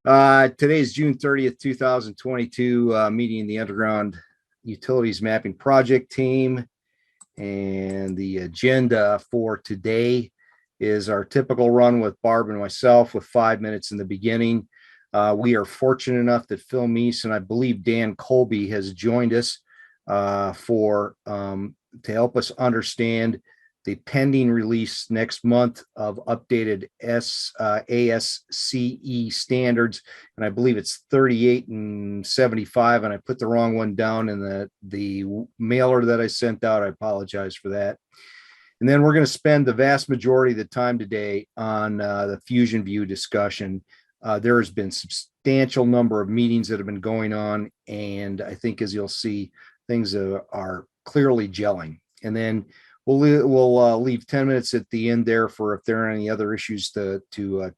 Today is June 30th, 2022, meeting the Underground Utilities Mapping Project team. And the agenda for today is our typical run with Barb and myself with 5 minutes in the beginning. We are fortunate enough that Phil Meese and I believe Dan Colby has joined us to help us understand the pending release next month of updated ASCE standards. And I believe it's 38 and 75. And I put the wrong one down in the mailer that I sent out. I apologize for that. And then we're going to spend the vast majority of the time today on the FusionView discussion. There has been substantial number of meetings that have been going on. And I think, as you'll see, things are clearly gelling. And then we'll leave 10 minutes at the end there for if there are any other issues to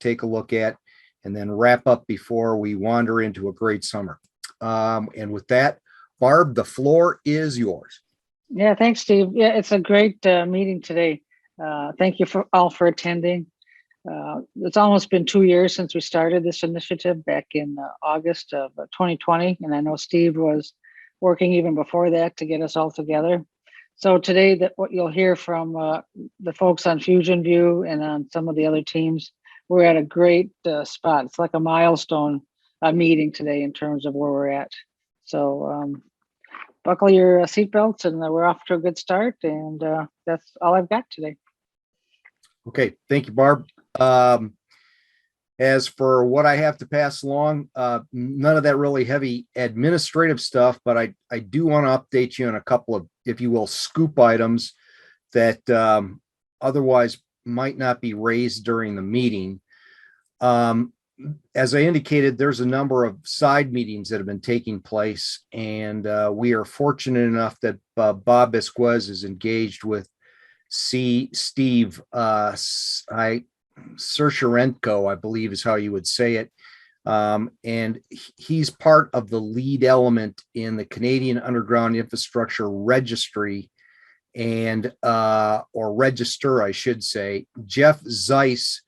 take a look at, and then wrap up before we wander into a great summer. And with that, Barb, the floor is yours. Yeah, thanks, Steve. Yeah, it's a great meeting today. Thank you all for attending. It's almost been 2 years since we started this initiative back in August of 2020. And I know Steve was working even before that to get us all together. So today, what you'll hear from the folks on FusionView and on some of the other teams, we're at a great spot. It's like a milestone meeting today in terms of where we're at. So buckle your seatbelts, and we're off to a good start. And that's all I've got today. Okay, thank you, Barb. As for what I have to pass along, none of that really heavy administrative stuff, but I do want to update you on a couple of, if you will, scoop items that otherwise might not be raised during the meeting. As I indicated, there's a number of side meetings that have been taking place, and we are fortunate enough that Bob Esquez is engaged with Steve Sersharenko, I believe is how you would say it. And he's part of the lead element in the Canadian Underground Infrastructure Registry and or register, I should say. Jeff Zeiss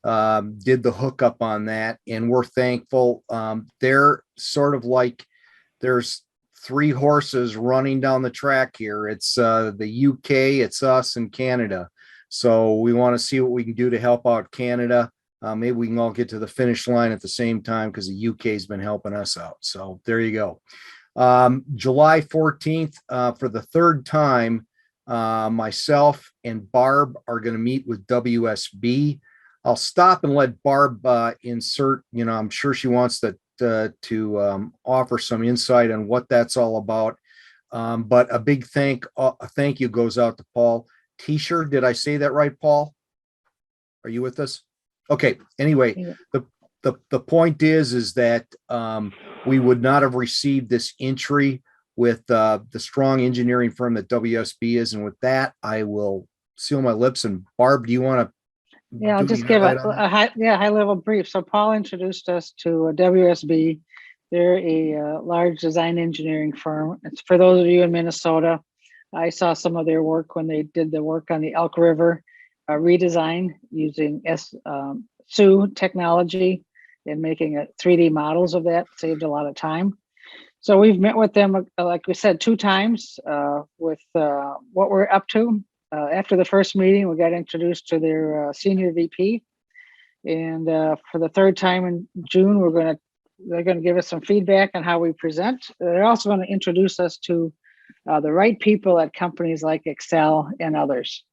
did the hookup on that, and we're thankful. They're sort of like there's three horses running down the track here. It's the UK, it's us, and Canada. So we want to see what we can do to help out Canada. Maybe we can all get to the finish line at the same time, because the UK has been helping us out. So there you go. July 14th, for the third time, myself and Barb are going to meet with WSB. I'll stop and let Barb insert, I'm sure she wants to offer some insight on what that's all about. But a big thank you goes out to Paul T-shirt. Did I say that right, Paul? Are you with us? Okay. Anyway, yeah. The point is that we would not have received this entry with the strong engineering firm that WSB is. And with that, I will seal my lips. And Barb, do you want to? Yeah, I'll just give a high level brief. So Paul introduced us to WSB. They're a large design engineering firm. It's for those of you in Minnesota. I saw some of their work when they did the work on the Elk River redesign using SUE technology and making 3D models of that. Saved a lot of time. So we've met with them, like we said, 2 times with what we're up to. After the first meeting, we got introduced to their senior VP. And for the third time in June, they're going to give us some feedback on how we present. They're also going to introduce us to the right people at companies like Excel and others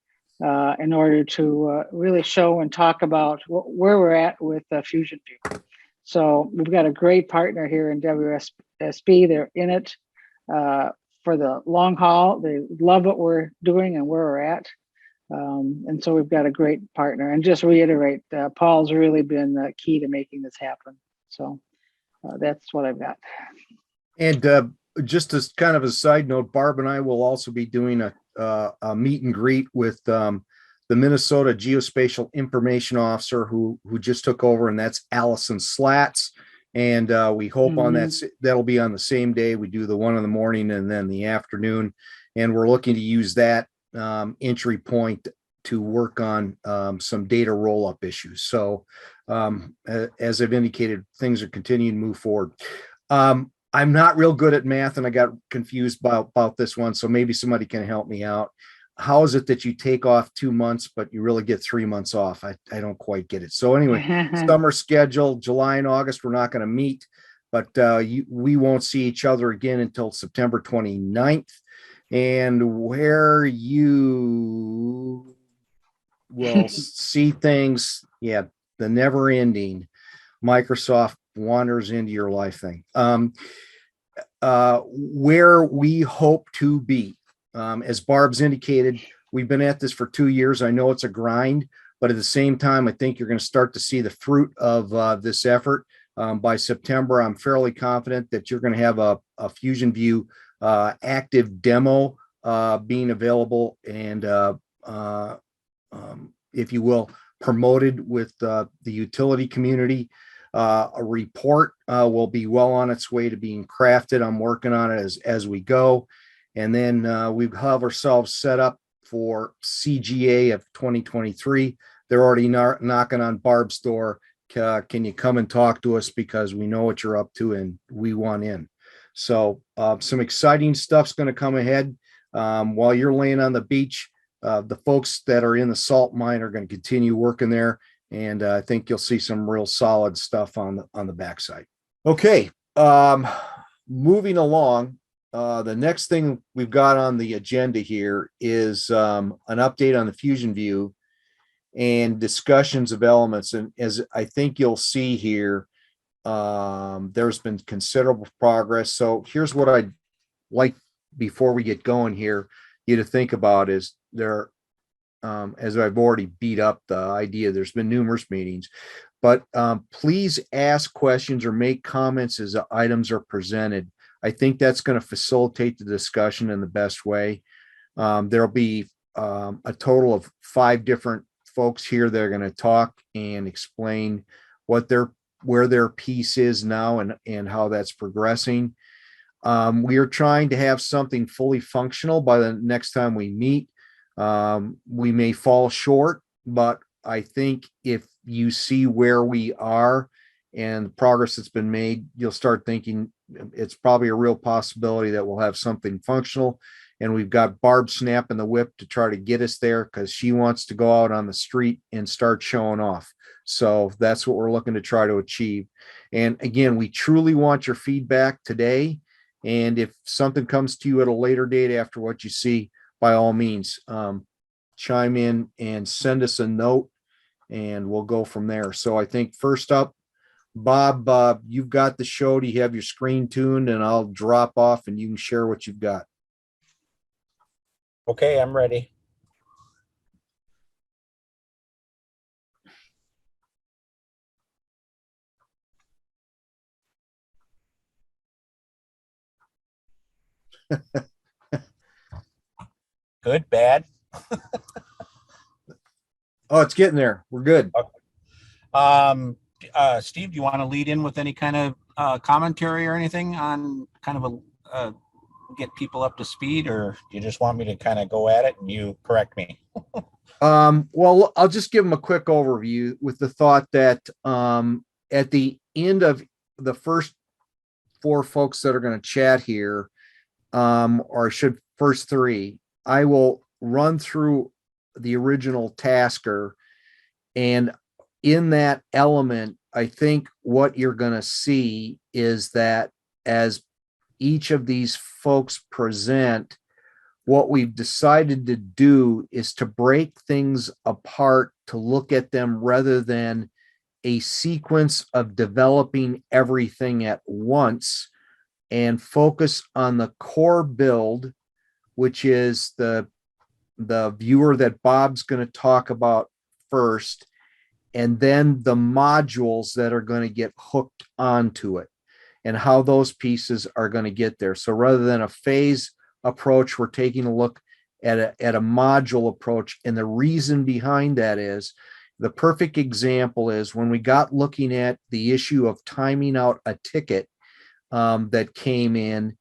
in order to really show and talk about where we're at with FusionView. So we've got a great partner here in WSB. They're in it for the long haul. They love what we're doing and where we're at. And so we've got a great partner. And just reiterate, Paul's really been key to making this happen. So that's what I've got. And just as kind of a side note, Barb and I will also be doing a meet and greet with the Minnesota Geospatial Information Officer who just took over, and that's Allison Slats. And we hope on that'll be on the same day. We do the one in the morning and then the afternoon, and we're looking to use that entry point to work on some data roll-up issues. So as I've indicated, things are continuing to move forward. I'm not real good at math, and I got confused about this one, so maybe somebody can help me out. How is it that you take off 2 months, but you really get 3 months off? I don't quite get it. So anyway, summer schedule, July and August, we're not going to meet, but we won't see each other again until September 29th. And where you will see things, yeah, the never ending Microsoft wanders into your life thing. Where we hope to be, as Barb's indicated, we've been at this for 2 years. I know it's a grind, but at the same time, I think you're going to start to see the fruit of this effort. By September, I'm fairly confident that you're going to have a FusionView active demo being available and, if you will, promoted with the utility community. A report will be well on its way to being crafted. I'm working on it as we go. And then we have ourselves set up for CGA of 2023. They're already knocking on Barb's door. Can you come and talk to us, because we know what you're up to and we want in. So some exciting stuff's going to come ahead. While you're laying on the beach, the folks that are in the salt mine are going to continue working there. And I think you'll see some real solid stuff on the backside. Okay, moving along. The next thing we've got on the agenda here is an update on the FusionView and discussions of elements. And as I think you'll see here, there's been considerable progress. So here's what I'd like, before we get going here, you to think about is there, as I've already beat up the idea, there's been numerous meetings, but please ask questions or make comments as the items are presented. I think that's going to facilitate the discussion in the best way. There'll be a total of 5 different folks here that are going to talk and explain where their piece is now and how that's progressing. We are trying to have something fully functional by the next time we meet. We may fall short, but I think if you see where we are and the progress that's been made, you'll start thinking it's probably a real possibility that we'll have something functional. And we've got Barb snapping the whip to try to get us there, because she wants to go out on the street and start showing off. So that's what we're looking to try to achieve. And again, we truly want your feedback today. And if something comes to you at a later date after what you see, by all means, chime in and send us a note, and we'll go from there. So I think first up, Bob, you've got the show. Do you have your screen tuned? And I'll drop off and you can share what you've got. Okay, I'm ready. Good, bad? Oh, it's getting there. We're good. Steve, do you want to lead in with any kind of commentary or anything on kind of get people up to speed, or do you just want me to kind of go at it and you correct me? Well, I'll just give them a quick overview with the thought that at the end of the first 4 folks that are going to chat here, or first 3, I will run through the original tasker. And in that element, I think what you're going to see is that as each of these folks present, what we've decided to do is to break things apart, to look at them rather than a sequence of developing everything at once, and focus on the core build, which is the viewer that Bob's going to talk about first, and then the modules that are going to get hooked onto it and how those pieces are going to get there. So rather than a phase approach, we're taking a look at a module approach. And the reason behind that is, the perfect example is when we got looking at the issue of timing out a ticket that came in,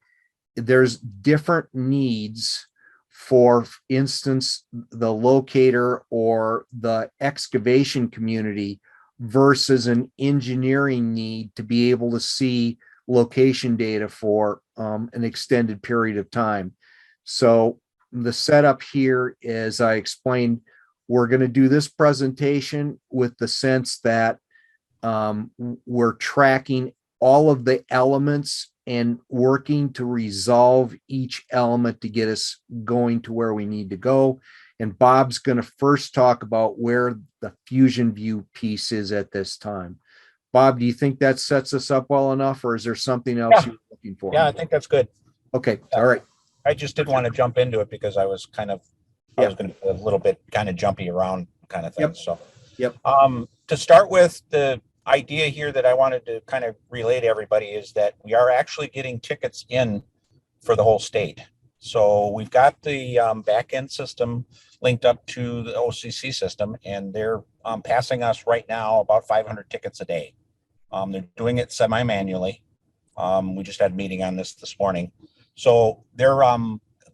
there's different needs. For instance, the locator or the excavation community versus an engineering need to be able to see location data for an extended period of time. So the setup here, as I explained, we're going to do this presentation with the sense that we're tracking all of the elements and working to resolve each element to get us going to where we need to go. And Bob's going to first talk about where the FusionView piece is at this time. Bob, do you think that sets us up well enough, or is there something else you're looking for? Yeah, I think that's good. Okay, all right. I just didn't want to jump into it because I was kind of, I was going to be a little bit kind of jumpy around kind of thing. Yep. So, Yep. To start with, the idea here that I wanted to kind of relay to everybody is that we are actually getting tickets in for the whole state. So we've got the back end system linked up to the OCC system, and they're passing us right now about 500 tickets a day. They're doing it semi-manually. We just had a meeting on this morning. So they're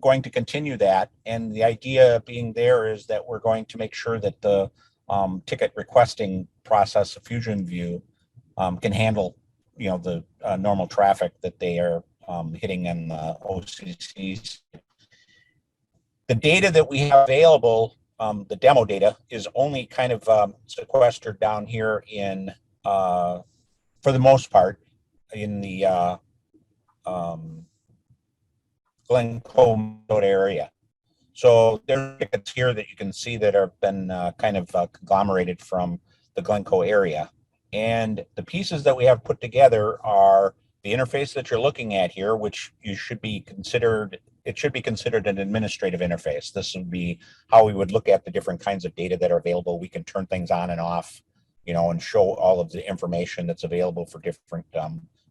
going to continue that. And the idea being there is that we're going to make sure that the ticket requesting process of FusionView can handle, you know, the normal traffic that they are hitting in the OCCs. The data that we have available, the demo data, is only kind of sequestered down here in, for the most part, in the Glencoe area. So there are tickets here that you can see that have been kind of conglomerated from the Glencoe area. And the pieces that we have put together are the interface that you're looking at here, which you should be considered, it should be considered an administrative interface. This would be how we would look at the different kinds of data that are available. We can turn things on and off, you know, and show all of the information that's available for different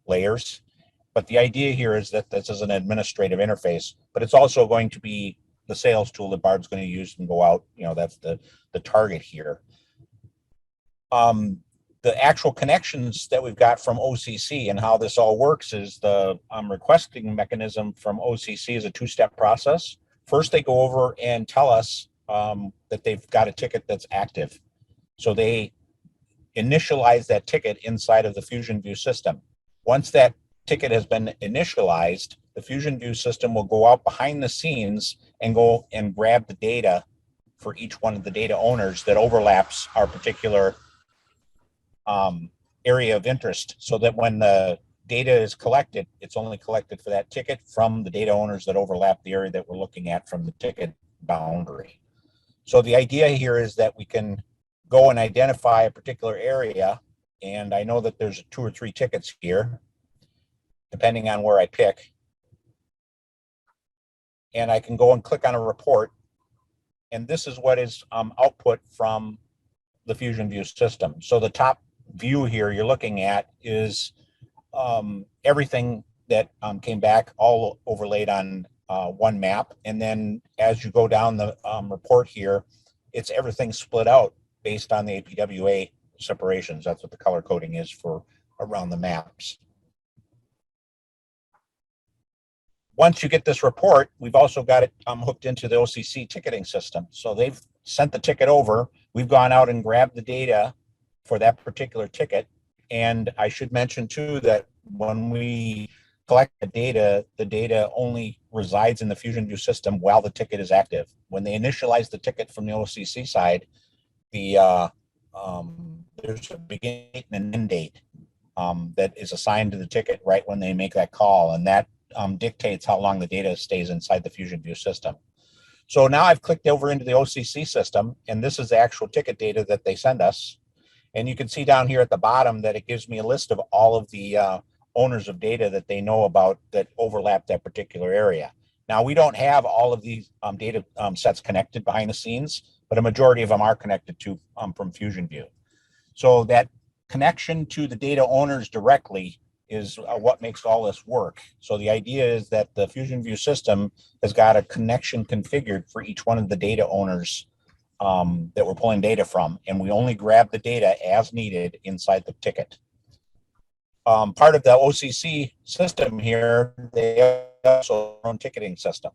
layers. But the idea here is that this is an administrative interface, but it's also going to be the sales tool that Barb's going to use and go out. You know, that's the target here. The actual connections that we've got from OCC and how this all works is the requesting mechanism from OCC is a two-step process. First, they go over and tell us that they've got a ticket that's active. So they initialize that ticket inside of the FusionView system. Once that ticket has been initialized, the FusionView system will go out behind the scenes and go and grab the data for each one of the data owners that overlaps our particular area of interest, so that when the data is collected, it's only collected for that ticket from the data owners that overlap the area that we're looking at from the ticket boundary. So the idea here is that we can go and identify a particular area, and I know that there's 2 or 3 tickets here, depending on where I pick. And I can go and click on a report, and this is what is output from the FusionView system. So the top view here you're looking at is everything that came back all overlaid on one map. And then as you go down the report here, it's everything split out based on the APWA separations. That's what the color coding is for around the maps. Once you get this report, we've also got it hooked into the OCC ticketing system. So they've sent the ticket over. We've gone out and grabbed the data for that particular ticket. And I should mention too that when we collect the data only resides in the FusionView system while the ticket is active. When they initialize the ticket from the OCC side, the there's a beginning and end date that is assigned to the ticket right when they make that call, and that dictates how long the data stays inside the FusionView system. So now I've clicked over into the OCC system, and this is the actual ticket data that they send us. And you can see down here at the bottom that it gives me a list of all of the owners of data that they know about that overlap that particular area. Now, we don't have all of these data sets connected behind the scenes, but a majority of them are connected to from FusionView. So that connection to the data owners directly is what makes all this work. So the idea is that the FusionView system has got a connection configured for each one of the data owners that we're pulling data from, and we only grab the data as needed inside the ticket. Part of the OCC system here, they also have their own ticketing system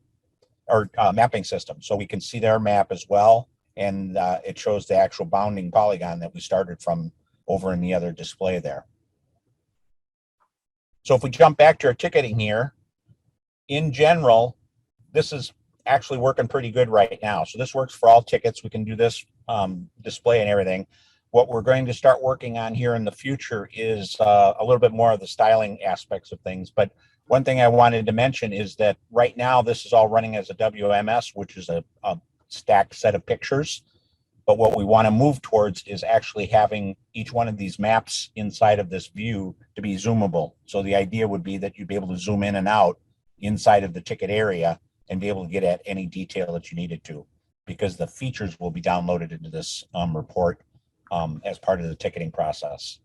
or mapping system, so we can see their map as well, and it shows the actual bounding polygon that we started from over in the other display there. So if we jump back to our ticketing here, in general, this is actually working pretty good right now. So this works for all tickets. We can do this display and everything. What we're going to start working on here in the future is a little bit more of the styling aspects of things. But one thing I wanted to mention is that right now this is all running as a WMS, which is a stacked set of pictures. But what we want to move towards is actually having each one of these maps inside of this view to be zoomable. So the idea would be that you'd be able to zoom in and out inside of the ticket area and be able to get at any detail that you needed to, because the features will be downloaded into this report as part of the ticketing process.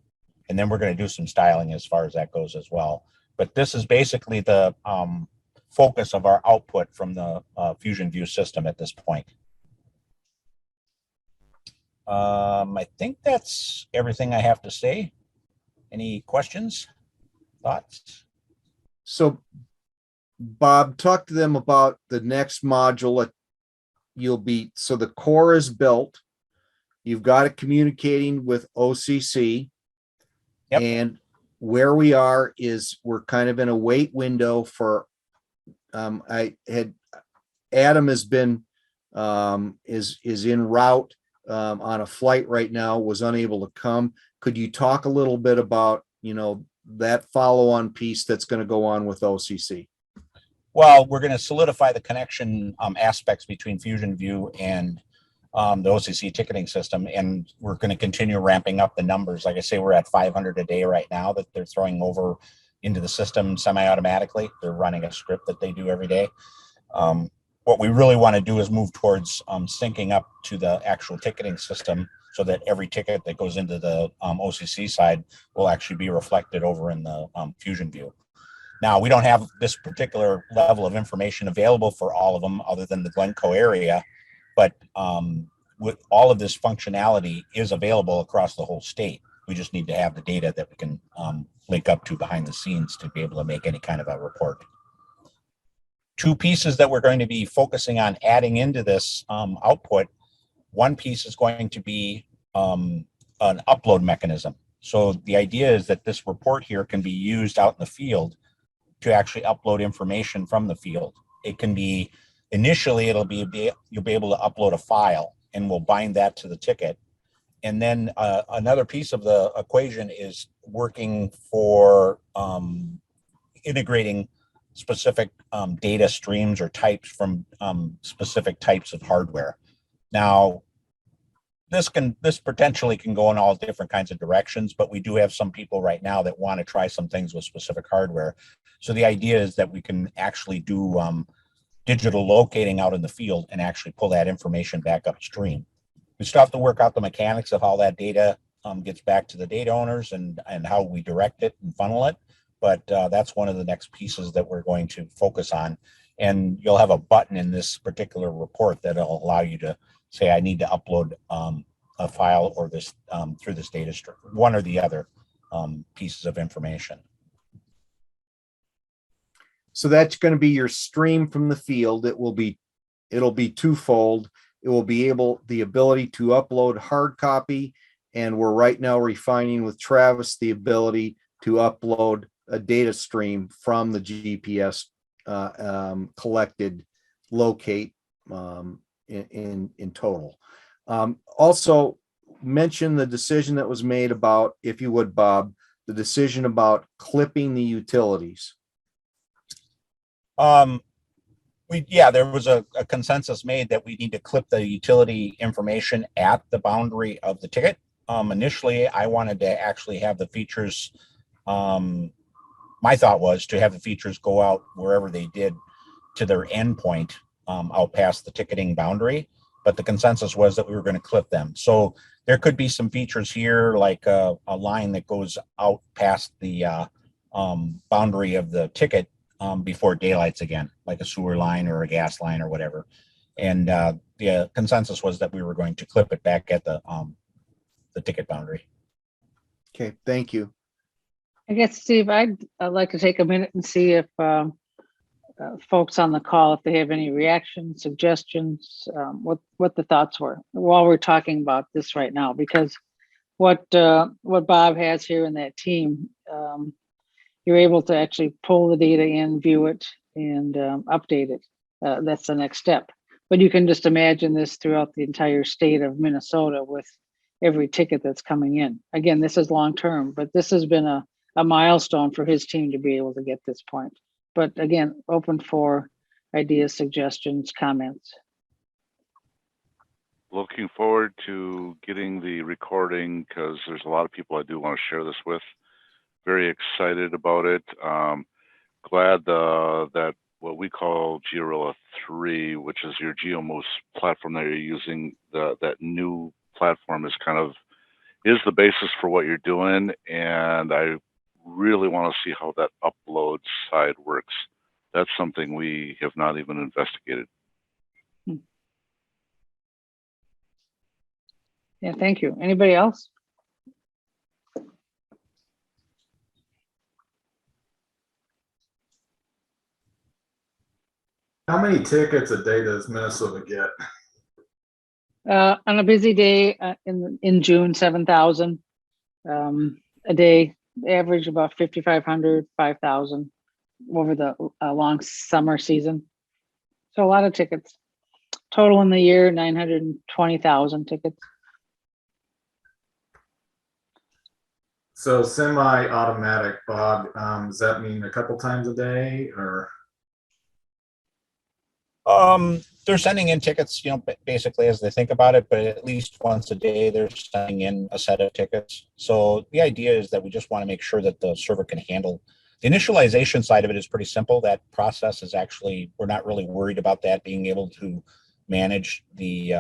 And then we're going to do some styling as far as that goes as well. But this is basically the focus of our output from the FusionView system at this point. I think that's everything I have to say. Any questions, thoughts? So, Bob, talk to them about the next module that you'll be, so the core is built. You've got it communicating with OCC. Yep. And where we are is we're kind of in a wait window for, Adam has been, is en route on a flight right now, was unable to come. Could you talk a little bit about, that follow-on piece that's going to go on with OCC? Well, we're going to solidify the connection aspects between FusionView and the OCC ticketing system, and we're going to continue ramping up the numbers. Like I say, we're at 500 a day right now that they're throwing over into the system semi-automatically. They're running a script that they do every day. What we really want to do is move towards syncing up to the actual ticketing system so that every ticket that goes into the OCC side will actually be reflected over in the FusionView. Now, we don't have this particular level of information available for all of them other than the Glencoe area, but with all of this functionality is available across the whole state. We just need to have the data that we can link up to behind the scenes to be able to make any kind of a report. Two pieces that we're going to be focusing on adding into this output. One piece is going to be an upload mechanism. So the idea is that this report here can be used out in the field to actually upload information from the field. It can be, initially you'll be able to upload a file and we'll bind that to the ticket. And then another piece of the equation is working for integrating specific data streams or types from specific types of hardware. Now, this potentially can go in all different kinds of directions, but we do have some people right now that want to try some things with specific hardware. So the idea is that we can actually do digital locating out in the field and actually pull that information back upstream. We still have to work out the mechanics of how that data gets back to the data owners and how we direct it and funnel it. But that's one of the next pieces that we're going to focus on. And you'll have a button in this particular report that'll allow you to say, I need to upload a file or this through this data stream, one or the other pieces of information. So that's going to be your stream from the field. It'll be twofold. It will be the ability to upload hard copy, and we're right now refining with Travis the ability to upload a data stream from the GPS collected locate in total. Also mention the decision that was made about, if you would, Bob, the decision about clipping the utilities. There was a consensus made that we need to clip the utility information at the boundary of the ticket. Initially, I wanted to actually have the features, my thought was to have the features go out wherever they did to their endpoint out past the ticketing boundary, but the consensus was that we were going to clip them. So there could be some features here, like a line that goes out past the boundary of the ticket before daylights again, like a sewer line or a gas line or whatever. And the consensus was that we were going to clip it back at the ticket boundary. Okay, thank you. I guess, Steve, I'd like to take a minute and see if folks on the call, if they have any reactions, suggestions, what the thoughts were while we're talking about this right now, because what Bob has here in that team, you're able to actually pull the data in, view it, and update it. That's the next step. But you can just imagine this throughout the entire state of Minnesota with every ticket that's coming in. Again, this is long term, but this has been a milestone for his team to be able to get this point. But again, open for ideas, suggestions, comments. Looking forward to getting the recording because there's a lot of people I do want to share this with. Very excited about it. Glad that what we call Georilla 3, which is your GeoMOS platform that you're using, that new platform is is the basis for what you're doing. And I really want to see how that upload side works. That's something we have not even investigated. Yeah, thank you. Anybody else? How many tickets a day does Minnesota get? On a busy day in June, 7,000 a day, average about 5,500, 5,000 over the long summer season. So a lot of tickets. Total in the year, 920,000 tickets. So semi-automatic, Bob, does that mean a couple times a day or? They're sending in tickets, basically as they think about it, but at least once a day, they're sending in a set of tickets. So the idea is that we just want to make sure that the server can handle the initialization side of it is pretty simple. That process is actually, we're not really worried about that being able to manage the,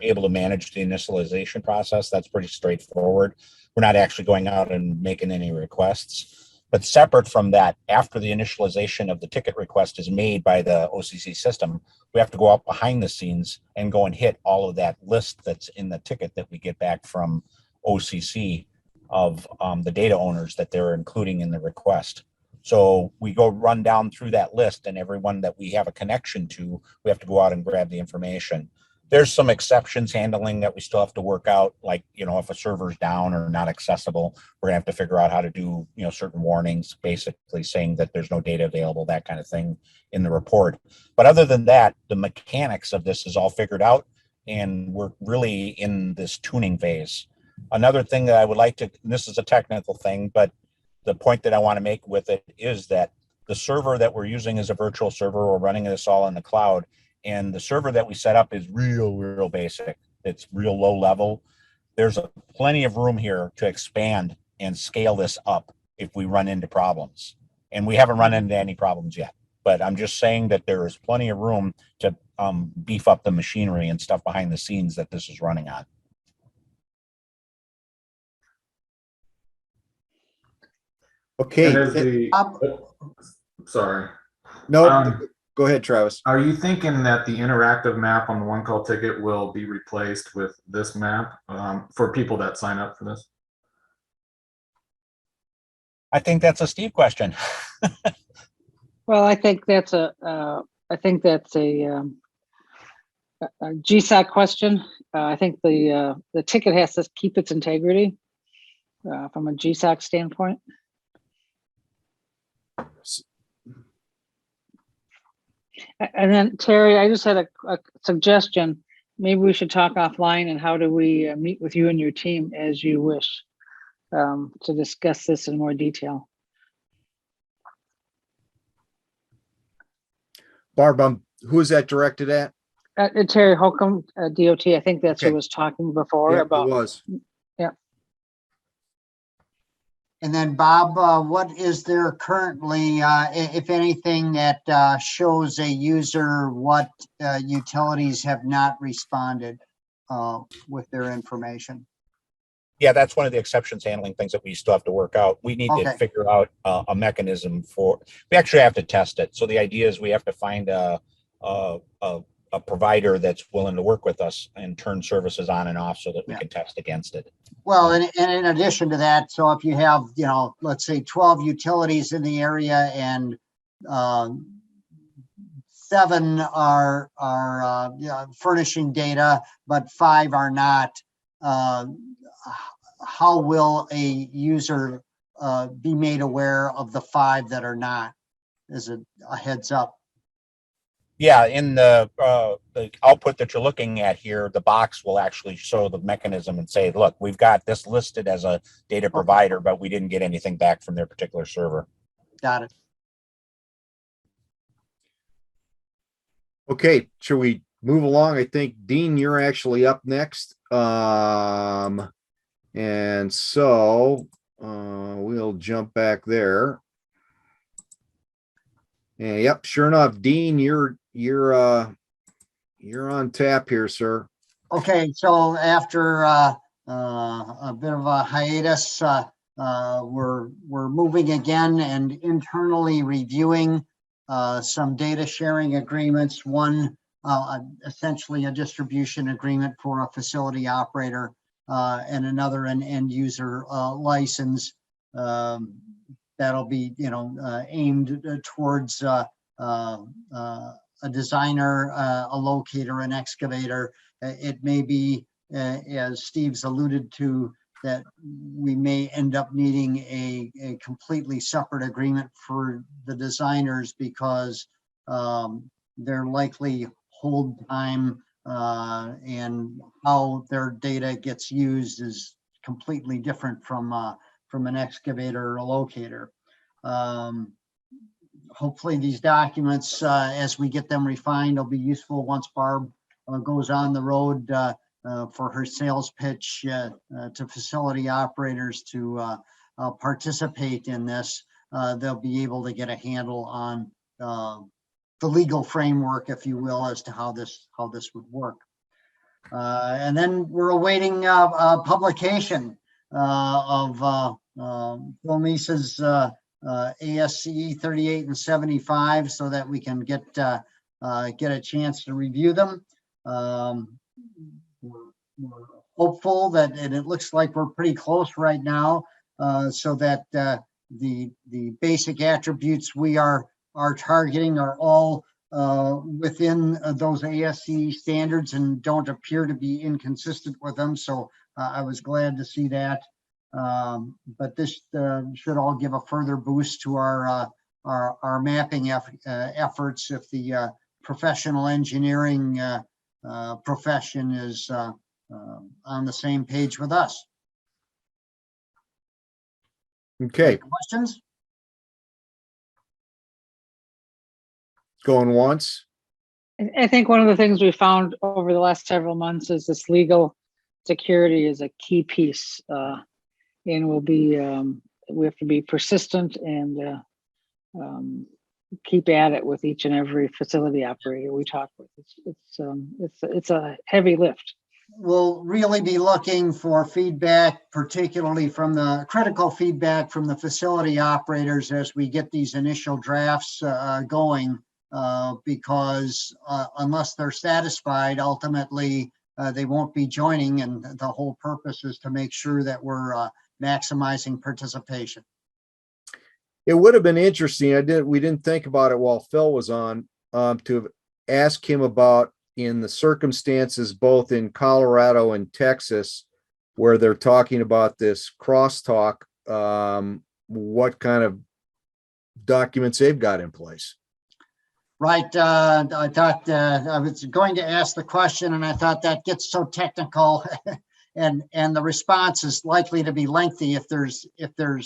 able to manage the initialization process. That's pretty straightforward. We're not actually going out and making any requests. But separate from that, after the initialization of the ticket request is made by the OCC system, we have to go out behind the scenes and go and hit all of that list that's in the ticket that we get back from OCC of the data owners that they're including in the request. So we go run down through that list, and everyone that we have a connection to, we have to go out and grab the information. There's some exceptions handling that we still have to work out, like, if a server's down or not accessible, we're gonna have to figure out how to do, certain warnings, basically saying that there's no data available, that kind of thing in the report. But other than that, the mechanics of this is all figured out, and we're really in this tuning phase. Another thing that I would like to, and this is a technical thing, but the point that I want to make with it is that the server that we're using is a virtual server. We're running this all in the cloud. And the server that we set up is real basic. It's real low level. There's plenty of room here to expand and scale this up if we run into problems. And we haven't run into any problems yet. But I'm just saying that there is plenty of room to beef up the machinery and stuff behind the scenes that this is running on. Okay. Sorry. No, go ahead, Travis. Are you thinking that the interactive map on the one call ticket will be replaced with this map for people that sign up for this? I think that's a Steve question. Well, I think that's a GSAC question. I think the ticket has to keep its integrity from a GSAC standpoint. And then Terry, I just had a suggestion. Maybe we should talk offline, and how do we meet with you and your team as you wish to discuss this in more detail. Barb, who is that directed at? Terry Holcomb, DOT. I think that's who was talking before about. It was. Yeah. And then Bob, what is there currently, if anything, that shows a user what utilities have not responded with their information? Yeah, that's one of the exceptions handling things that we still have to work out. We need to figure out a mechanism for, we actually have to test it. So the idea is we have to find a provider that's willing to work with us and turn services on and off so that we can test against it. Well, and in addition to that, so if you have, let's say 12 utilities in the area and 7 are furnishing data, but 5 are not, how will a user be made aware of the 5 that are not, as a heads up? Yeah, in the output that you're looking at here, the box will actually show the mechanism and say, look, we've got this listed as a data provider, but we didn't get anything back from their particular server. Got it. Okay, should we move along? I think Dean, you're actually up next. And so we'll jump back there. And yep, sure enough, Dean, you're on tap here, sir. Okay, so after a bit of a hiatus, we're moving again and internally reviewing some data sharing agreements. One, essentially a distribution agreement for a facility operator, and another an end user license. That'll be, aimed towards a designer, a locator, an excavator. It may be, as Steve's alluded to, that we may end up needing a completely separate agreement for the designers, because their likely hold time and how their data gets used is completely different from an excavator or a locator. Hopefully these documents, as we get them refined, will be useful once Barb goes on the road for her sales pitch to facility operators to participate in this. They'll be able to get a handle on the legal framework, if you will, as to how this would work. And then we're awaiting publication of Phil Meese's ASCE 38 and 75, so that we can get a chance to review them. We're hopeful that, and it looks like we're pretty close right now, so that the basic attributes we are targeting are all within those ASCE standards and don't appear to be inconsistent with them. So I was glad to see that. But this should all give a further boost to our mapping efforts if the professional engineering profession is on the same page with us. Okay. Any questions? Going once. I think one of the things we found over the last several months is this legal security is a key piece, and will be we have to be persistent and keep at it with each and every facility operator we talk with. It's a heavy lift. We'll really be looking for feedback, particularly from the critical feedback from the facility operators as we get these initial drafts going, because unless they're satisfied, ultimately they won't be joining, and the whole purpose is to make sure that we're maximizing participation. It would have been interesting. We didn't think about it while Phil was on, to ask him about, in the circumstances both in Colorado and Texas, where they're talking about this crosstalk, what kind of documents they've got in place. Right. I thought I was going to ask the question, and I thought that gets so technical and the response is likely to be lengthy if there's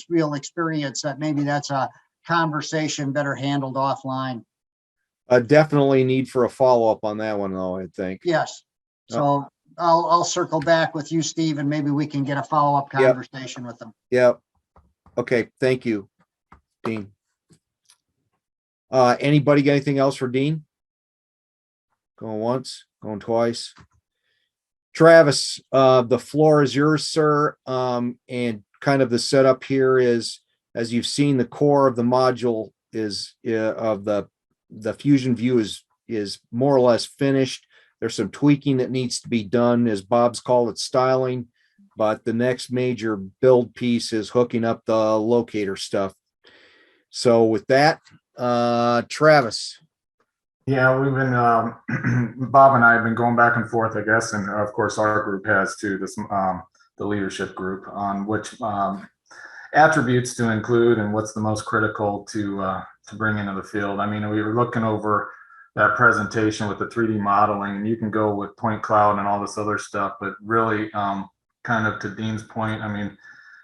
real experience, that maybe that's a conversation better handled offline. Definitely need for a follow-up on that one, though, I think. Yes. So I'll circle back with you, Steve, and maybe we can get a follow-up conversation with them. Yep. Okay. Thank you, Dean. Anybody got anything else for Dean? Going once, going twice. Travis, the floor is yours, sir. And kind of the setup here is, as you've seen, the core of the module is of the FusionView is more or less finished. There's some tweaking that needs to be done, as Bob's called it, styling. But the next major build piece is hooking up the locator stuff. So with that, Travis. Yeah, we've been, Bob and I have been going back and forth, I guess, and of course our group has too, the leadership group, on which attributes to include and what's the most critical to bring into the field. I mean, we were looking over that presentation with the 3D modeling, and you can go with point cloud and all this other stuff, but really, kind of to Dean's point, I mean,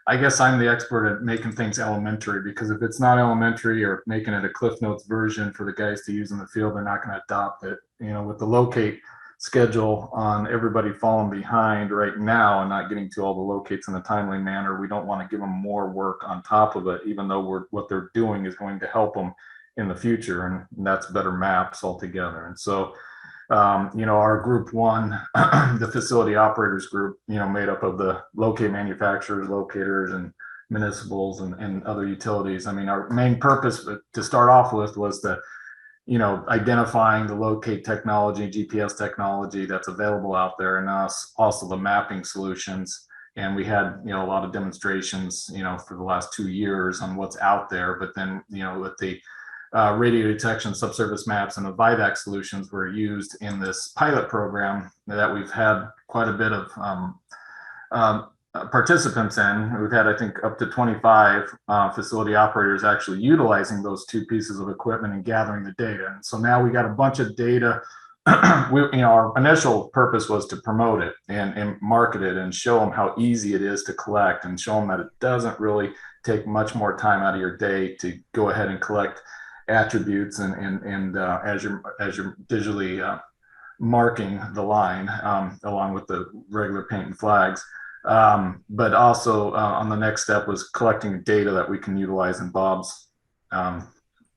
I guess I'm the expert at making things elementary, because if it's not elementary or making it a Cliff Notes version for the guys to use in the field, they're not going to adopt it. You know, with the locate schedule on everybody falling behind right now and not getting to all the locates in a timely manner, we don't want to give them more work on top of it, even though what they're doing is going to help them in the future, and that's better maps altogether. And so, you know, our group one, the facility operators group, you know, made up of the locate manufacturers, locators, and municipals and other utilities. I mean, our main purpose to start off with was the, you know, identifying the locate technology, GPS technology that's available out there, and also the mapping solutions. And we had, you know, a lot of demonstrations, you know, for the last 2 years on what's out there. But then, you know, with the radio detection, subsurface maps, and the VIVAC solutions were used in this pilot program that we've had quite a bit of participants in. We've had, I think, up to 25 facility operators actually utilizing those two pieces of equipment and gathering the data. And so now we got a bunch of data. You know, our initial purpose was to promote it and market it and show them how easy it is to collect, and show them that it doesn't really take much more time out of your day to go ahead and collect attributes and as you're digitally marking the line along with the regular paint and flags. But also on the next step was collecting data that we can utilize in Bob's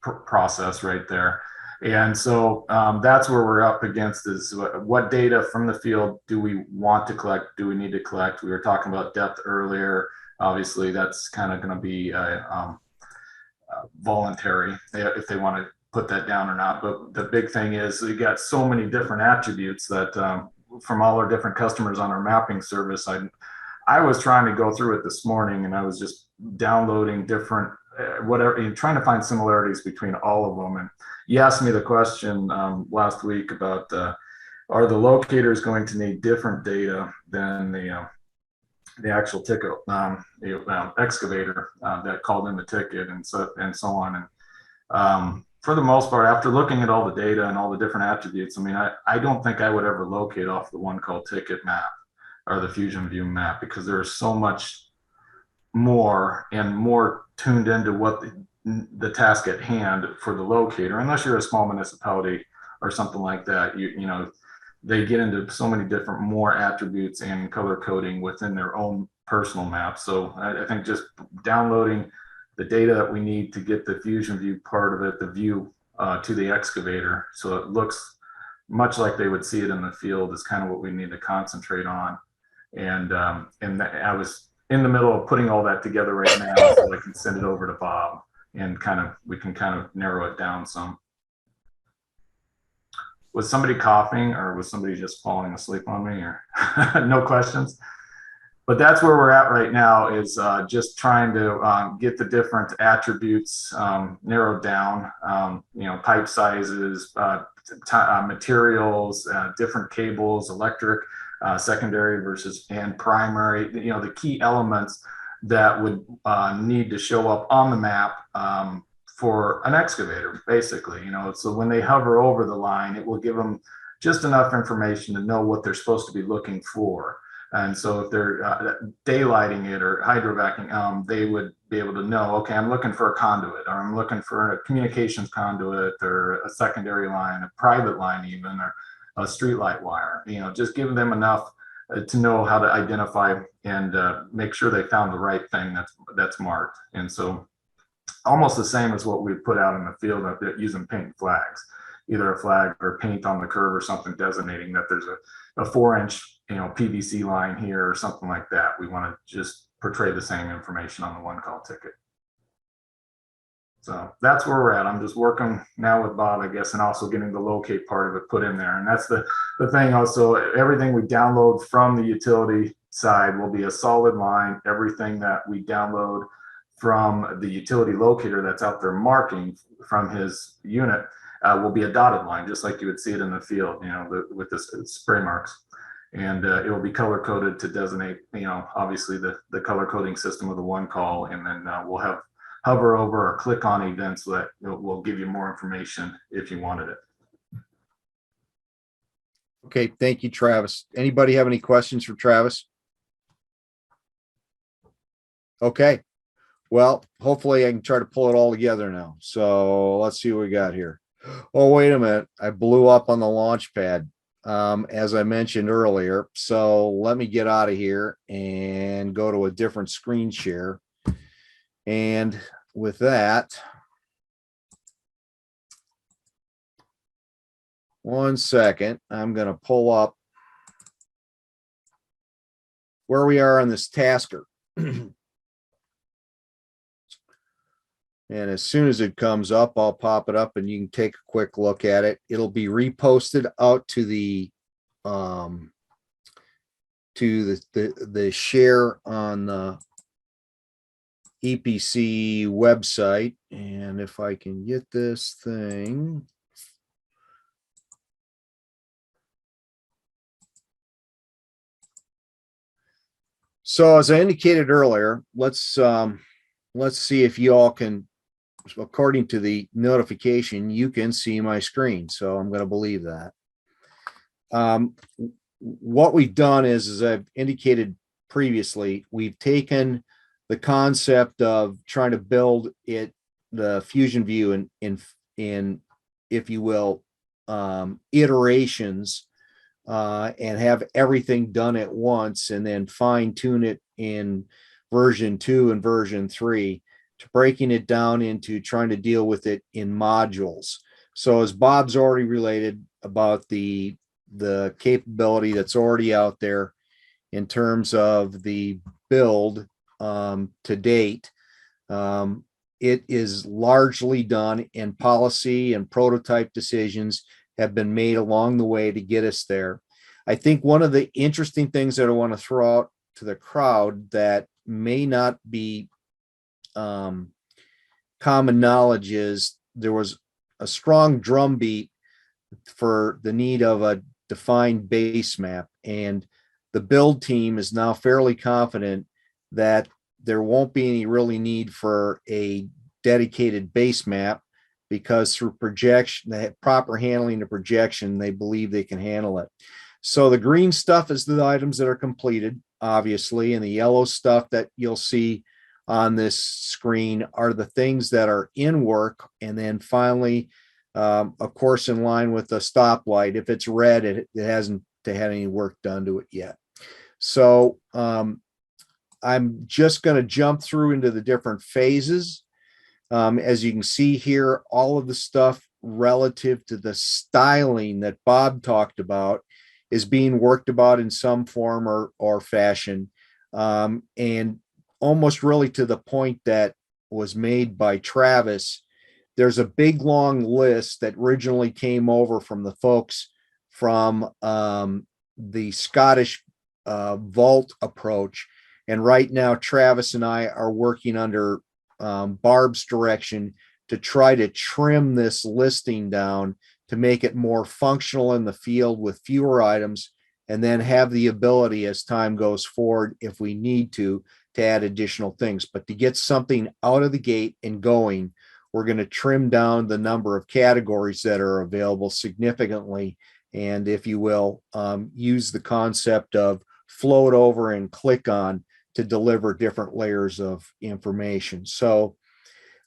process right there. And so that's where we're up against, is what data from the field do we want to collect? Do we need to collect? We were talking about depth earlier. Obviously, that's kind of going to be voluntary if they want to put that down or not. But the big thing is we got so many different attributes that from all our different customers on our mapping service. I was trying to go through it this morning, and I was just downloading different whatever, and trying to find similarities between all of them. And you asked me the question last week about are the locators going to need different data than the actual ticket, excavator that called in the ticket, and so on. And for the most part, after looking at all the data and all the different attributes, I mean, I don't think I would ever locate off the one called ticket map or the FusionView map, because there's so much more and more tuned into what the task at hand for the locator. Unless you're a small municipality or something like that, you know, they get into so many different more attributes and color coding within their own personal map. So I think just downloading the data that we need to get the FusionView part of it, the view to the excavator, so it looks much like they would see it in the field, is kind of what we need to concentrate on. And I was in the middle of putting all that together right now, so I can send it over to Bob, and we can kind of narrow it down some. Was somebody coughing, or was somebody just falling asleep on me, or no questions? But that's where we're at right now, is just trying to get the different attributes narrowed down, you know, pipe sizes, materials, different cables, electric, secondary versus and primary, you know, the key elements that would need to show up on the map for an excavator, basically, you know. So when they hover over the line, it will give them just enough information to know what they're supposed to be looking for. And so if they're daylighting it or hydrovacing, they would be able to know, okay, I'm looking for a conduit, or I'm looking for a communications conduit, or a secondary line, a private line even, or a streetlight wire. You know, just giving them enough to know how to identify and make sure they found the right thing that's marked. And so almost the same as what we put out in the field using paint flags, either a flag or paint on the curve or something designating that there's a 4-inch, you know, PVC line here or something like that. We want to just portray the same information on the one call ticket. So that's where we're at. I'm just working now with Bob, I guess, and also getting the locate part of it put in there. And that's the thing also, everything we download from the utility side will be a solid line. Everything that we download from the utility locator that's out there marking from his unit will be a dotted line, just like you would see it in the field, with the spray marks. And it will be color coded to designate, obviously the color coding system of the one call. And then we'll have hover over or click on events that will give you more information if you wanted it. Okay, thank you, Travis. Anybody have any questions for Travis? Okay, well, hopefully I can try to pull it all together now. So let's see what we got here. Oh, wait a minute. I blew up on the launch pad, as I mentioned earlier. So let me get out of here and go to a different screen share. And with that, one second, I'm going to pull up where we are on this tasker. And as soon as it comes up, I'll pop it up and you can take a quick look at it. It'll be reposted out to the share on the EPC website. And if I can get this thing. So as I indicated earlier, let's see if you all can, according to the notification, you can see my screen. So I'm going to believe that. What we've done is, as I've indicated previously, we've taken the concept of trying to build the FusionView in, if you will, iterations, and have everything done at once and then fine tune it in version 2 and version 3 to breaking it down into trying to deal with it in modules. So as Bob's already related about the capability that's already out there in terms of the build to date, it is largely done, and policy and prototype decisions have been made along the way to get us there. I think one of the interesting things that I want to throw out to the crowd that may not be common knowledge is there was a strong drumbeat for the need of a defined base map, and the build team is now fairly confident that there won't be any really need for a dedicated base map, because through projection, the proper handling of projection, they believe they can handle it. So the green stuff is the items that are completed, obviously, and the yellow stuff that you'll see on this screen are the things that are in work. And then finally, of course, in line with the stoplight, if it's red, it hasn't had any work done to it yet. So I'm just going to jump through into the different phases. As you can see here, all of the stuff relative to the styling that Bob talked about is being worked about in some form or fashion. And almost really to the point that was made by Travis, there's a big long list that originally came over from the folks from the Scottish vault approach. And right now, Travis and I are working under Barb's direction to try to trim this listing down to make it more functional in the field with fewer items, and then have the ability as time goes forward, if we need to add additional things. But to get something out of the gate and going, we're going to trim down the number of categories that are available significantly. And if you will, use the concept of float over and click on to deliver different layers of information. So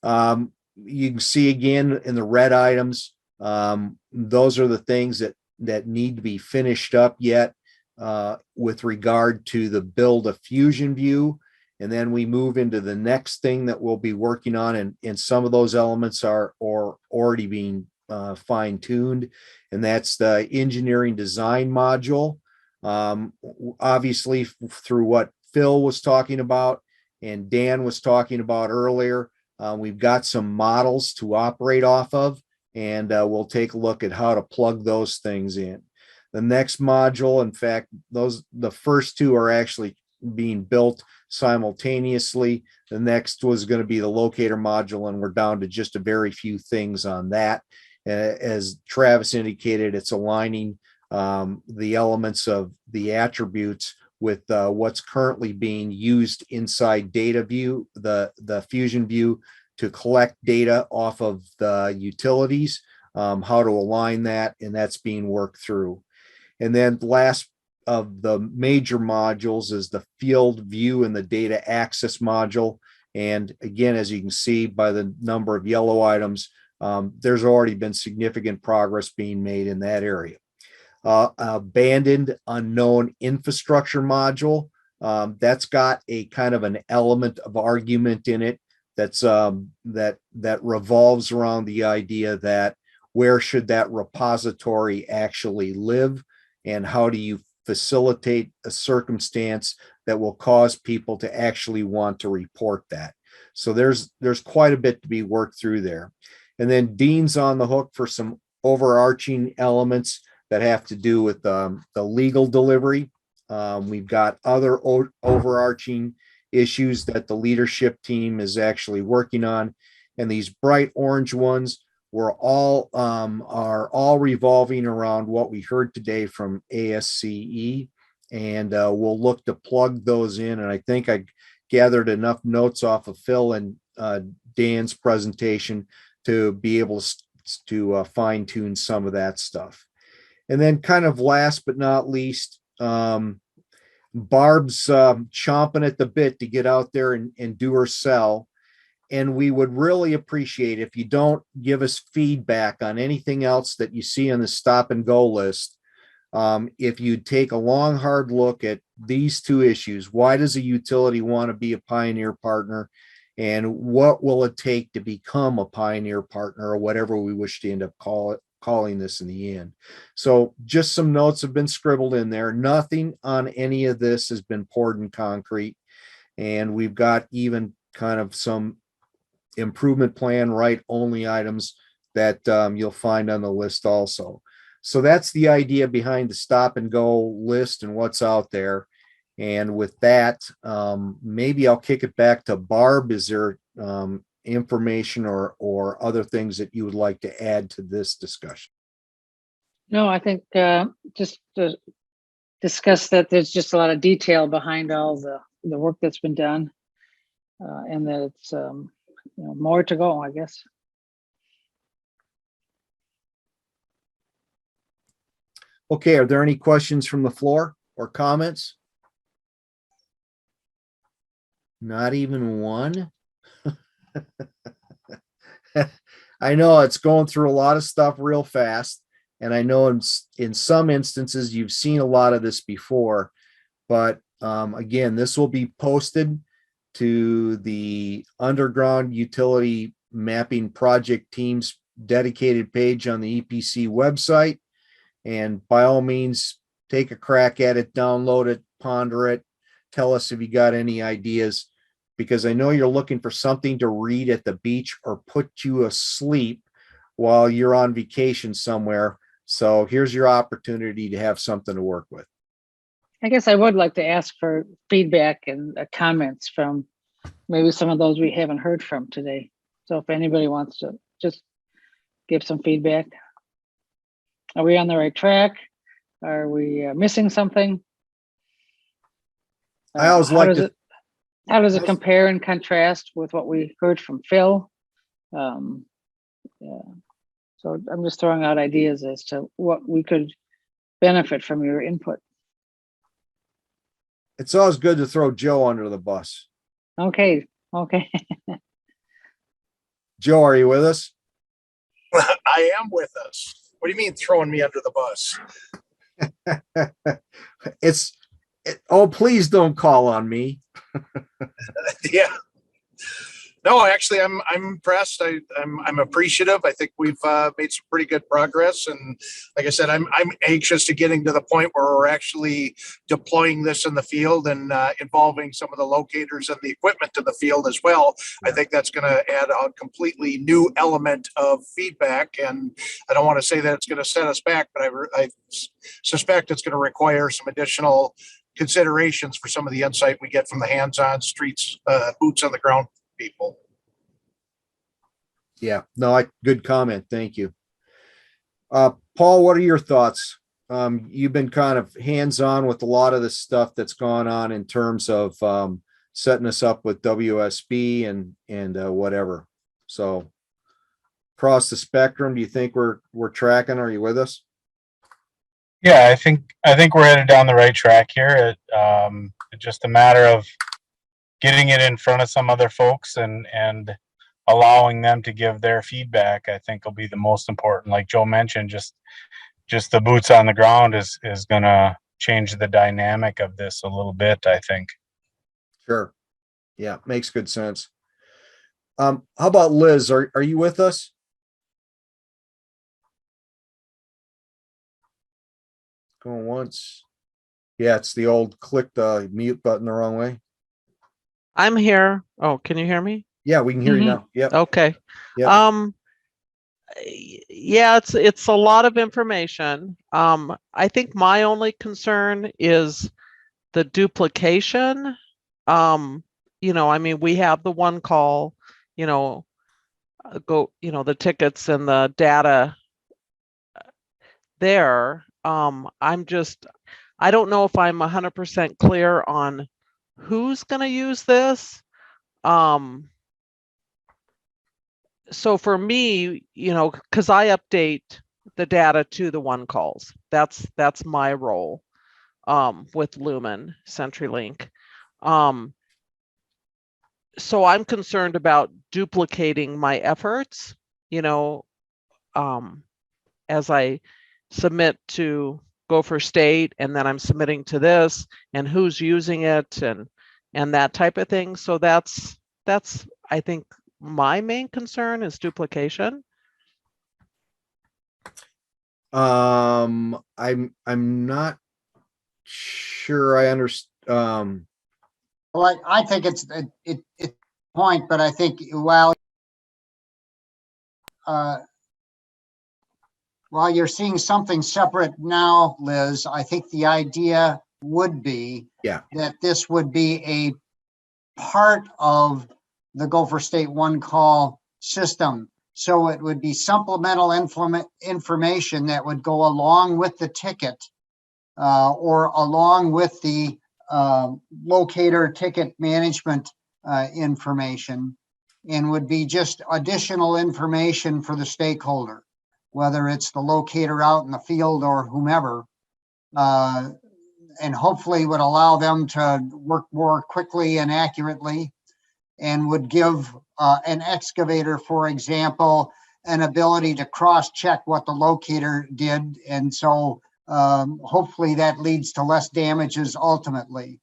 you can see again in the red items, those are the things that need to be finished up yet with regard to the build of FusionView. And then we move into the next thing that we'll be working on, and some of those elements are already being fine-tuned, and that's the engineering design module. Obviously, through what Phil was talking about and Dan was talking about earlier, we've got some models to operate off of, and we'll take a look at how to plug those things in. The next module, in fact, the first two are actually being built simultaneously. The next was going to be the locator module, and we're down to just a very few things on that. As Travis indicated, it's aligning the elements of the attributes with what's currently being used inside data view, the FusionView, to collect data off of the utilities, how to align that, and that's being worked through. And then last of the major modules is the field view and the data access module. And again, as you can see by the number of yellow items, there's already been significant progress being made in that area. Abandoned unknown infrastructure module, that's got a kind of an element of argument in it that's that revolves around the idea that where should that repository actually live, and how do you facilitate a circumstance that will cause people to actually want to report that. So there's quite a bit to be worked through there. And then Dean's on the hook for some overarching elements that have to do with the legal delivery. We've got other overarching issues that the leadership team is actually working on. And these bright orange ones are all revolving around what we heard today from ASCE. And we'll look to plug those in. And I think I gathered enough notes off of Phil and Dan's presentation to be able to fine tune some of that stuff. And then kind of last but not least, Barb's chomping at the bit to get out there and do her sell. And we would really appreciate if you don't give us feedback on anything else that you see on the stop and go list. If you take a long, hard look at these two issues, why does a utility want to be a Pioneer partner? And what will it take to become a Pioneer partner, or whatever we wish to end up calling this in the end. So just some notes have been scribbled in there. Nothing on any of this has been poured in concrete. And we've got even kind of some improvement plan right only items that you'll find on the list also. So that's the idea behind the stop and go list and what's out there. And with that, maybe I'll kick it back to Barb. Is there information or other things that you would like to add to this discussion? No, I think just to discuss that there's just a lot of detail behind all the work that's been done, and that it's more to go, I guess. Okay, are there any questions from the floor or comments? Not even one. I know it's going through a lot of stuff real fast, and I know in some instances you've seen a lot of this before, but again, this will be posted to the Underground Utility Mapping Project Team's dedicated page on the EPC website, and by all means, take a crack at it, download it, ponder it, tell us if you got any ideas, because I know you're looking for something to read at the beach or put you asleep while you're on vacation somewhere. So here's your opportunity to have something to work with. I guess I would like to ask for feedback and comments from maybe some of those we haven't heard from today. So if anybody wants to just give some feedback. Are we on the right track? Are we missing something? I always like to. How does it compare and contrast with what we heard from Phil? Yeah. So I'm just throwing out ideas as to what we could benefit from your input. It's always good to throw Joe under the bus. Okay. Joe, are you with us? I am with us. What do you mean throwing me under the bus? Oh, please don't call on me. Yeah. No, actually, I'm impressed. I'm appreciative. I think we've made some pretty good progress, and like I said, I'm anxious to getting to the point where we're actually deploying this in the field and involving some of the locators and the equipment to the field as well. I think that's going to add a completely new element of feedback, and I don't want to say that it's going to set us back, but I suspect it's going to require some additional considerations for some of the insight we get from the hands-on streets, boots on the ground people. Yeah, no, good comment. Thank you. Paul, what are your thoughts? You've been kind of hands-on with a lot of the stuff that's gone on in terms of setting us up with WSB and whatever. So across the spectrum, do you think we're tracking? Are you with us? Yeah, I think we're headed down the right track here. It's just a matter of getting it in front of some other folks and allowing them to give their feedback. I think will be the most important. Like Joe mentioned, just the boots on the ground is gonna change the dynamic of this a little bit, I think. Sure. Yeah, makes good sense. How about Liz? Are you with us? Going once. Yeah, it's the old click the mute button the wrong way. I'm here. Oh, can you hear me? Yeah, we can hear you now. Yep. Okay. Yep. Yeah, it's a lot of information. I think my only concern is the duplication. I mean, we have the one call, the tickets and the data there. I don't know if I'm 100% clear on who's going to use this. So for me, because I update the data to the one calls, that's my role with Lumen CenturyLink. So I'm concerned about duplicating my efforts, as I submit to Gopher State, and then I'm submitting to this, and who's using it, and that type of thing. So that's I think my main concern is duplication. I'm not sure I understand. Well, I think it's point, but I think while you're seeing something separate now, Liz, I think the idea would be that this would be a part of the Gopher State one call system. So it would be supplemental information that would go along with the ticket or along with the locator ticket management information, and would be just additional information for the stakeholder, whether it's the locator out in the field or whomever, and hopefully would allow them to work more quickly and accurately, and would give an excavator, for example, an ability to cross-check what the locator did. And so hopefully that leads to less damages ultimately.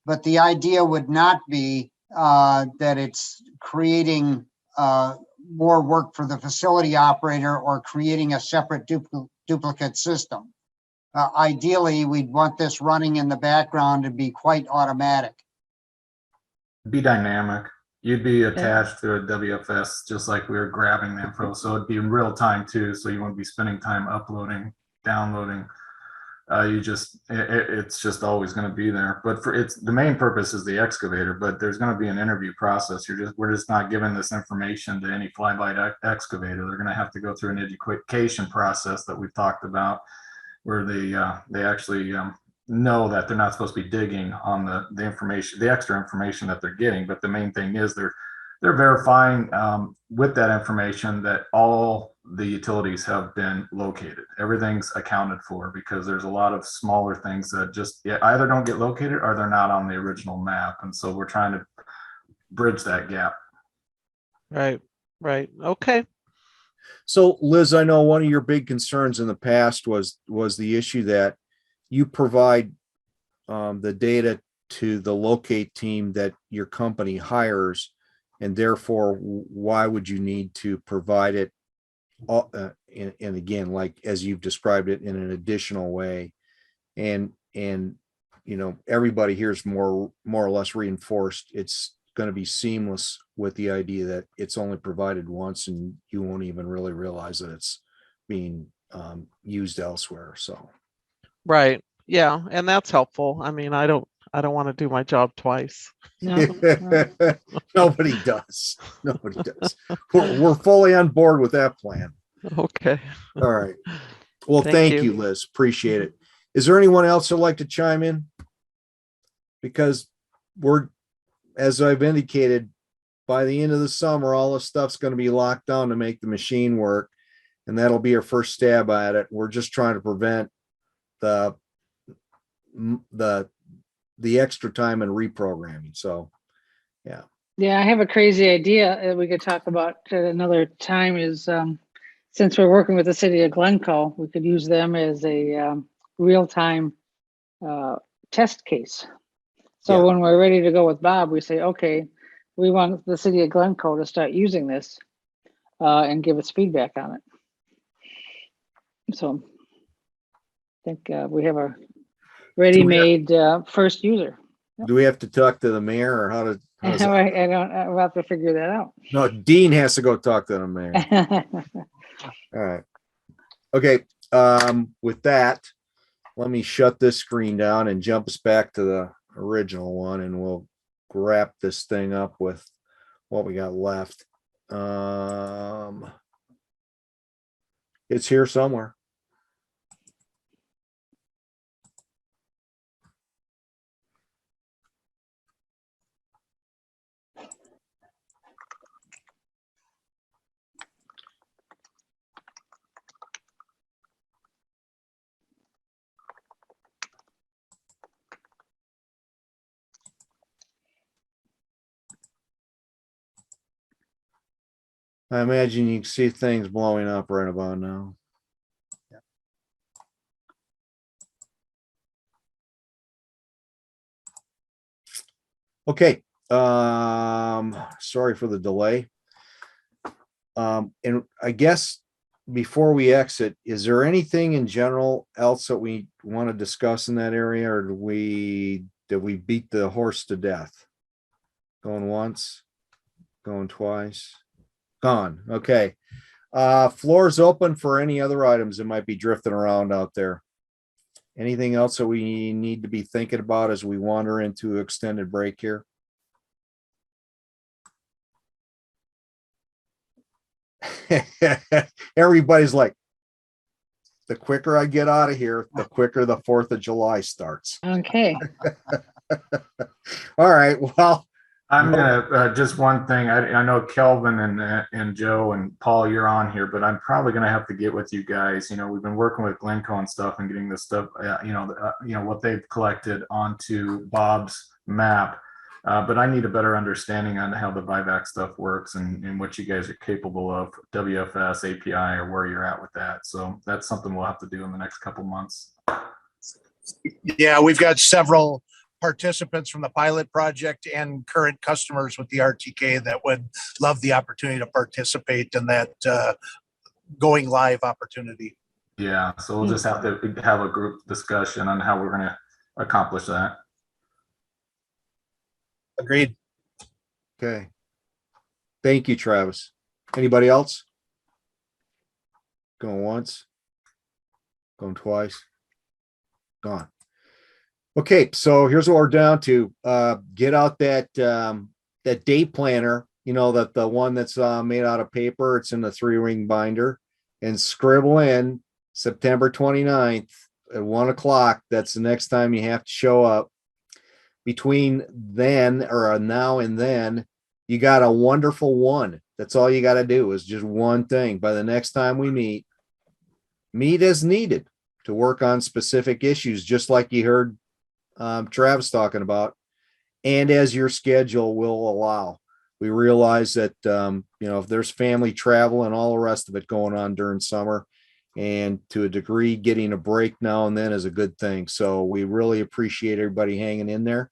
But the idea would not be that it's creating more work for the facility operator or creating a separate duplicate system. Ideally, we'd want this running in the background to be quite automatic. Be dynamic. You'd be attached to a WFS just like we were grabbing the info. So it'd be in real time too. So you won't be spending time uploading, downloading. It's just always going to be there. But the main purpose is the excavator, but there's going to be an interview process. We're just not giving this information to any flyby excavator. They're going to have to go through an education process that we've talked about, where they actually know that they're not supposed to be digging on the information, the extra information that they're getting. But the main thing is they're verifying with that information that all the utilities have been located. Everything's accounted for, because there's a lot of smaller things that just either don't get located or they're not on the original map. And so we're trying to bridge that gap. Right. Okay. So Liz, I know one of your big concerns in the past was the issue that you provide the data to the locate team that your company hires, and therefore why would you need to provide it and again, like as you've described it, in an additional way, and everybody here is more or less reinforced it's going to be seamless with the idea that it's only provided once and you won't even really realize that it's being used elsewhere. So Right. Yeah, and that's helpful. I mean, I don't want to do my job twice. Nobody does. We're fully on board with that plan. Okay. All right. Well, Thank thank you. you, Liz. Appreciate it. Is there anyone else who'd like to chime in? Because we're, as I've indicated, by the end of the summer, all this stuff's going to be locked down to make the machine work. And that'll be our first stab at it. We're just trying to prevent the extra time and reprogramming. So, yeah. Yeah, I have a crazy idea that we could talk about at another time is, since we're working with the city of Glencoe, we could use them as a real-time test case. So Yeah. when we're ready to go with Bob, we say, okay, we want the city of Glencoe to start using this and give us feedback on it. So I think we have a ready-made first user. Do we have to talk to the mayor or how does that? We'll have to figure that out. No, Dean has to go talk to the mayor. All right. Okay. With that, let me shut this screen down and jump us back to the original one, and we'll wrap this thing up with what we got left. It's here somewhere. I imagine you can see things blowing up right about now. Okay. Sorry for the delay. And I guess before we exit, is there anything in general else that we want to discuss in that area, or did we beat the horse to death? Going once, going twice, gone. Okay. Floor's open for any other items that might be drifting around out there. Anything else that we need to be thinking about as we wander into extended break here? Everybody's like, the quicker I get out of here, the quicker the 4th of July starts. Okay. All right. Well, I'm gonna just one thing. I know Kelvin and Joe and Paul, you're on here, but I'm probably gonna have to get with you guys. You know, we've been working with Glencoe and stuff and getting this stuff, what they've collected onto Bob's map. But I need a better understanding on how the buyback stuff works and what you guys are capable of, WFS, API, or where you're at with that. So that's something we'll have to do in the next couple months. Yeah, we've got several participants from the pilot project and current customers with the RTK that would love the opportunity to participate in that going live opportunity. Yeah, so we'll just have to have a group discussion on how we're going to accomplish that. Agreed. okay. Thank you, Travis. Anybody else? Going once, going twice, gone. Okay, so here's what we're down to. Get out that that date planner, that the one that's made out of paper. It's in the 3-ring binder, and scribble in September 29th at 1 o'clock. That's the next time you have to show up. Between then or now and then, you got a wonderful one. That's all you got to do is just one thing. By the next time we meet as needed to work on specific issues, just like you heard Travis talking about, and as your schedule will allow. We realize that if there's family travel and all the rest of it going on during summer, and to a degree getting a break now and then is a good thing. So we really appreciate everybody hanging in there.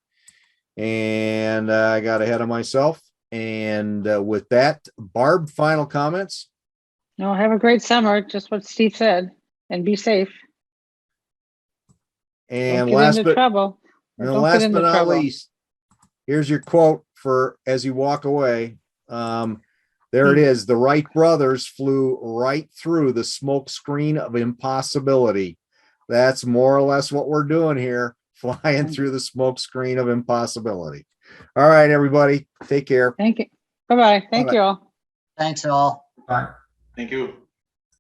And I got ahead of myself. And with that, Barb, final comments? No, have a great summer, just what Steve said, and be safe. And Don't get into trouble. last but not least, here's your quote for as you walk away. There it is. The Wright brothers flew right through the smoke screen of impossibility. That's more or less what we're doing here, flying through the smoke screen of impossibility. All right, everybody, take care. Thank you. Bye-bye. Thank you all. Thanks all. Bye. Thank you.